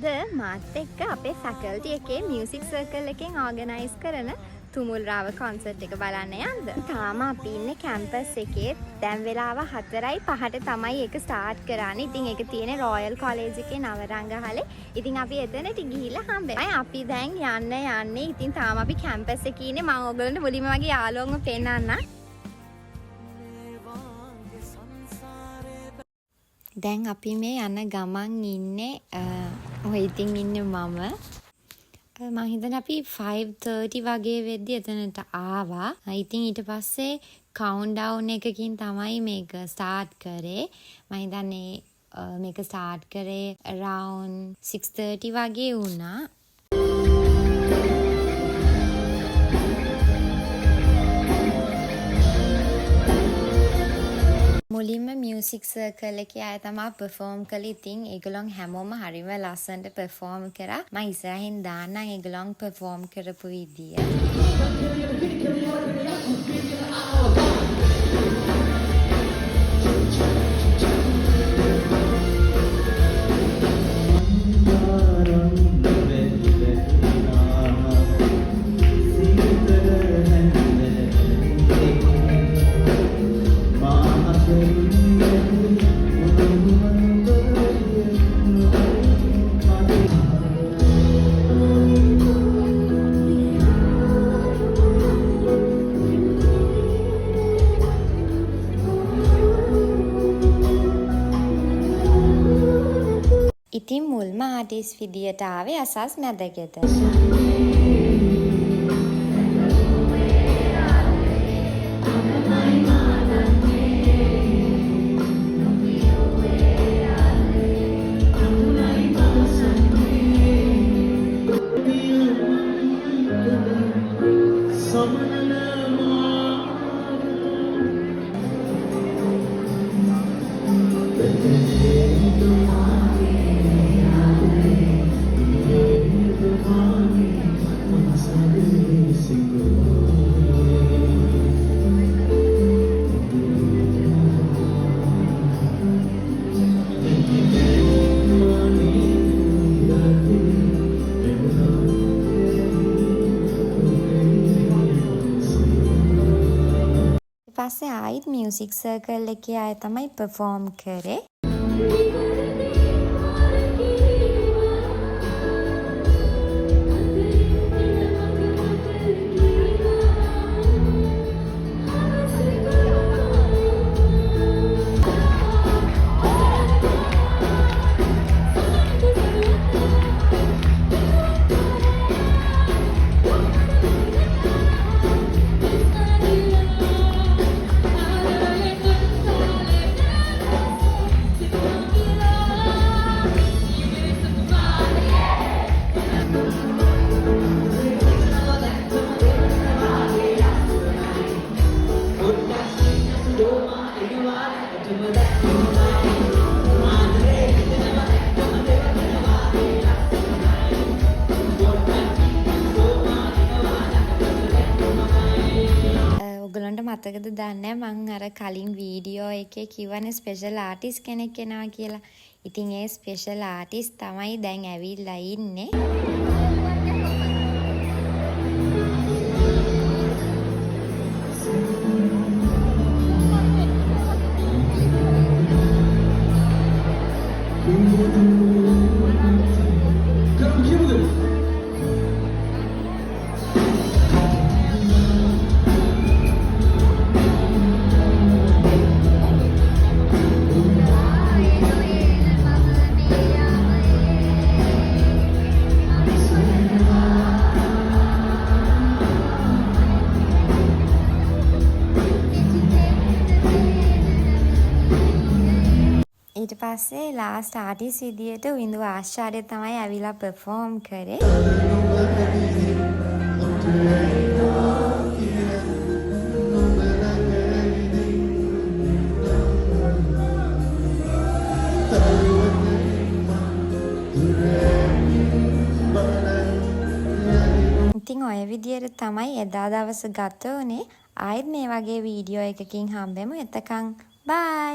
අද මාත් එක්ක අපේ ෆැකල්ටි එකේ මියුසික් සර්කල් එකෙන් ඕගනයිස් කරන තුමුල් රාව කොන්සර්ට් එක බලන්න යන්න. තාම අපි ඉන්නේ කැම්පස් එකේ. දැන් වෙලාව 4:05ට තමයි ඒක ස්ටාර්ට් කරන්නේ. ඉතින් ඒක තියෙන්නේ රොයල් කොලෙජ් එකේ නවරංගහලේ. ඉතින් අපි එතනට ගිහිල්ලා හම්බෙයි. අපි දැන් යන්නේ. ඉතින් තාම අපි කැම්පස් එකේ ඉන්නේ. මම ඕගොල්ලන්ට මුලින්ම වගේ යාළුවන්ව පෙන්නන්නම්. දැන් අපි මේ යන ගමන් ඉන්නේ ඔය ඉතින් ඉන්නේ මම හිතන්නේ අපි 5:30 වගේ වෙද්දි එතනට ආවා. ඉතින් ඊට පස්සේ කවුන්ට් ඩවුන් එකකින් තමයි මේක ස්ටාර්ට් කරේ. මම හිතන්නේ මේක ස්ටාර්ට් කරේ around 6:30 වගේ වුණා. මුලින්ම මියුසික් සර්කල් එකේ අය තමයි පර්ෆෝම් කළේ. ඉතින් ඒගොල්ලන් හැමෝම හරිම ලස්සනට පර්ෆෝම් කරා. මම ඉස්සරහින් දාන්නම් ඒගොල්ලන් පර්ෆෝම් කරපු විදිය. ඉතින් මුල්ම ආටිස් විදියට ආවේ අසස් මැදගෙද. පස්සේ ආයිත් මියුසික් සර්කල් එකේ අය තමයි පර්ෆෝම් කරේ. ඔයගොල්ලන්ට මතකද දන්නේ මම අර කලින් වීඩියෝ එකේ කිව්වනේ ස්පෙෂල් ආටිස්ට් කෙනෙක් එනවා කියලා. ඉතින් ඒ ස්පෙෂල් ආටිස්ට් තමයි දැන් ඇවිල්ලා ඉන්නේ. ඊට පස්සේ ලාස්ට් ආටිස්ට් විදියට විඳු ආශ්චර්ය තමයි ඇවිල්ලා පර්ෆෝම් කරේ. ඉතින් ඔය විදියට තමයි එදා දවස ගත වුනේ. ආයෙත් මේ වගේ වීඩියෝ එකකින් හම්බෙමු. එතකන් බයි.